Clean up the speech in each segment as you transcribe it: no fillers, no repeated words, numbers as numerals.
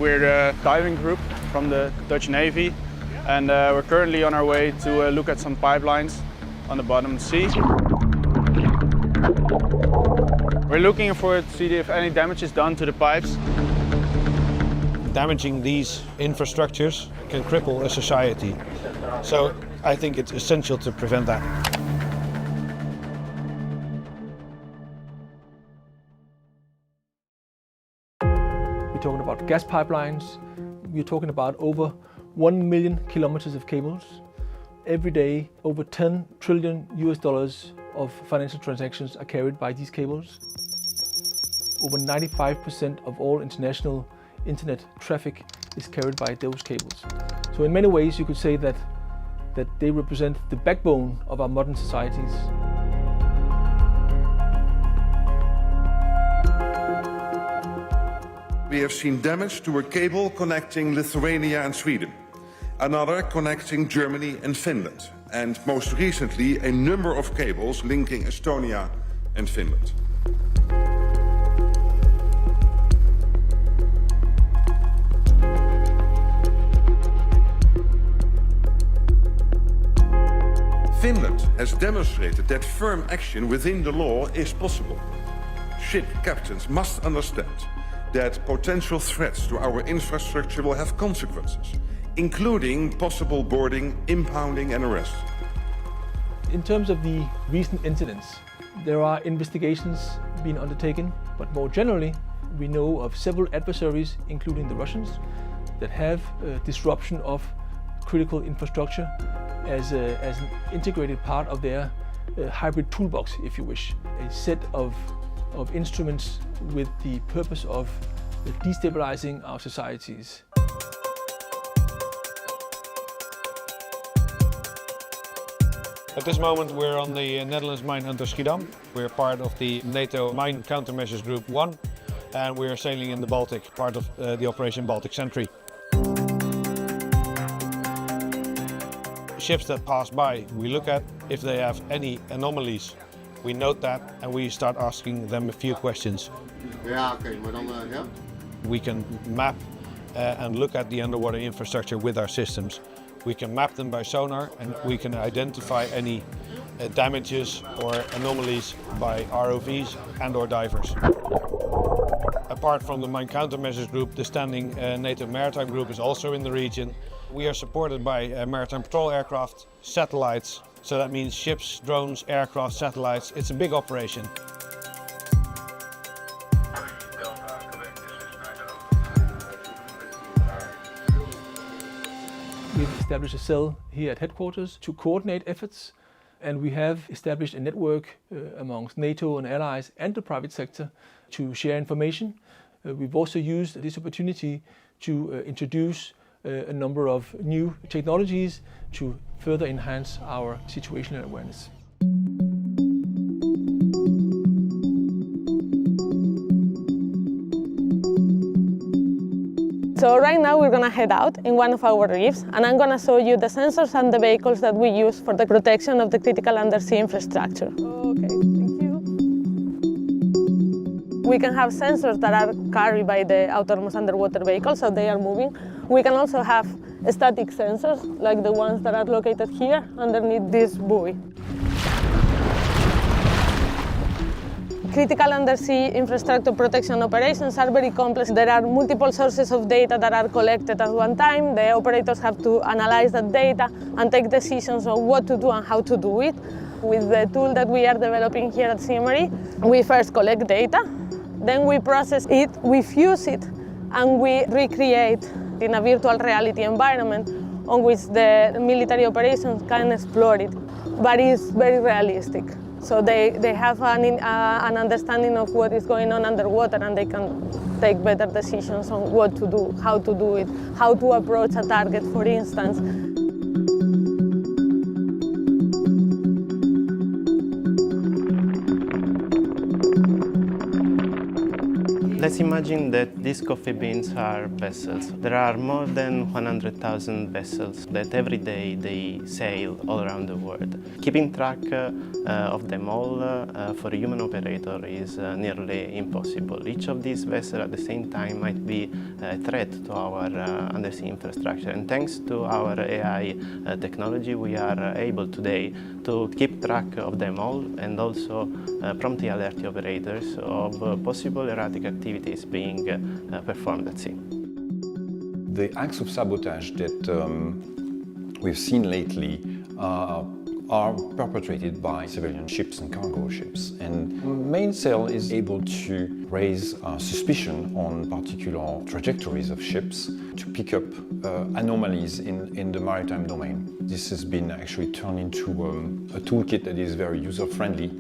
We're the diving group from the Dutch Navy, and we're currently on our way to look at some pipelines on the bottom of the sea. We're looking for to see if any damage is done to the pipes. Damaging these infrastructures can cripple a society. So I think it's essential to prevent that. We're talking about gas pipelines. We're talking about over 1 million kilometers of cables. Every day, over $10 trillion of financial transactions are carried by these cables. Over 95% of all international internet traffic is carried by those cables. So in many ways, you could say that they represent the backbone of our modern societies. We have seen damage to a cable connecting Lithuania and Sweden, another connecting Germany and Finland, and most recently a number of cables linking Estonia and Finland. Finland has demonstrated that firm action within the law is possible. Ship captains must understand that potential threats to our infrastructure will have consequences, including possible boarding, impounding and arrest. In terms of the recent incidents, there are investigations being undertaken, but more generally, we know of several adversaries, including the Russians, that have disruption of critical infrastructure as an integrated part of their hybrid toolbox, if you wish. A set of instruments with the purpose of destabilizing our societies. At this moment we're on the Netherlands mine under Schiedam. We're part of the NATO Mine Countermeasures Group 1 and we're sailing in the Baltic, part of the Operation Baltic Sentry. Ships that pass by, we look at if they have any anomalies. We note that and we start asking them a few questions. We can map and look at the underwater infrastructure with our systems. We can map them by sonar and we can identify any damages or anomalies by ROVs and or divers. Apart from the Mine Countermeasures Group, the standing NATO Maritime Group is also in the region. We are supported by maritime patrol aircraft, satellites, so that means ships, drones, aircraft, satellites. It's a big operation. We've established a cell here at headquarters to coordinate efforts, and we have established a network amongst NATO and allies and the private sector to share information. We've also used this opportunity to introduce a number of new technologies to further enhance our situational awareness. So right now we're going to head out in one of our reefs and I'm going to show you the sensors and the vehicles that we use for the protection of the critical undersea infrastructure. Okay, thank you. We can have sensors that are carried by the autonomous underwater vehicles, so they are moving. We can also have static sensors, like the ones that are located here underneath this buoy. Critical undersea infrastructure protection operations are very complex. There are multiple sources of data that are collected at one time. The operators have to analyze that data and take decisions on what to do and how to do it. With the tool that we are developing here at CMRE, we first collect data, then we process it, we fuse it, and we recreate in a virtual reality environment on which the military operations can explore it, but it's very realistic. So they have an understanding of what is going on underwater and they can take better decisions on what to do, how to do it, how to approach a target, for instance. Let's imagine that these coffee beans are vessels. There are more than 100,000 vessels that every day they sail all around the world. Keeping track of them all for a human operator is nearly impossible. Each of these vessels at the same time might be a threat to our undersea infrastructure. And thanks to our AI technology, we are able today to keep track of them all and also promptly alert the operators of possible erratic activities being performed at sea. The acts of sabotage that we've seen lately are perpetrated by civilian ships and cargo ships. And mainsail is able to raise suspicion on particular trajectories of ships to pick up anomalies in the maritime domain. This has been actually turned into a toolkit that is very user-friendly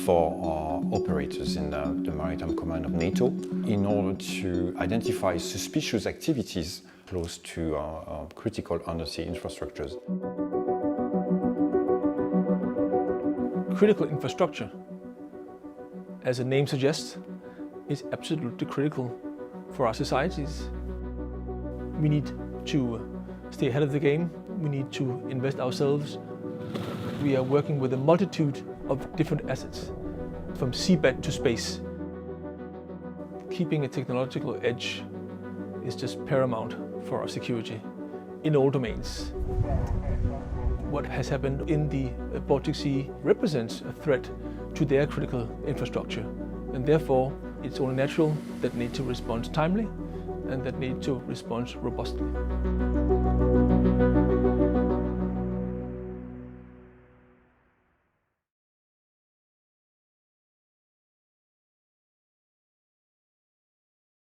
for operators in the Maritime Command of NATO in order to identify suspicious activities close to critical undersea infrastructures. Critical infrastructure, as the name suggests, is absolutely critical for our societies. We need to stay ahead of the game. We need to invest ourselves. We are working with a multitude of different assets, from seabed to space. Keeping a technological edge is just paramount for our security in all domains. What has happened in the Baltic Sea represents a threat to their critical infrastructure, and therefore it's only natural that NATO responds timely and that NATO responds robustly.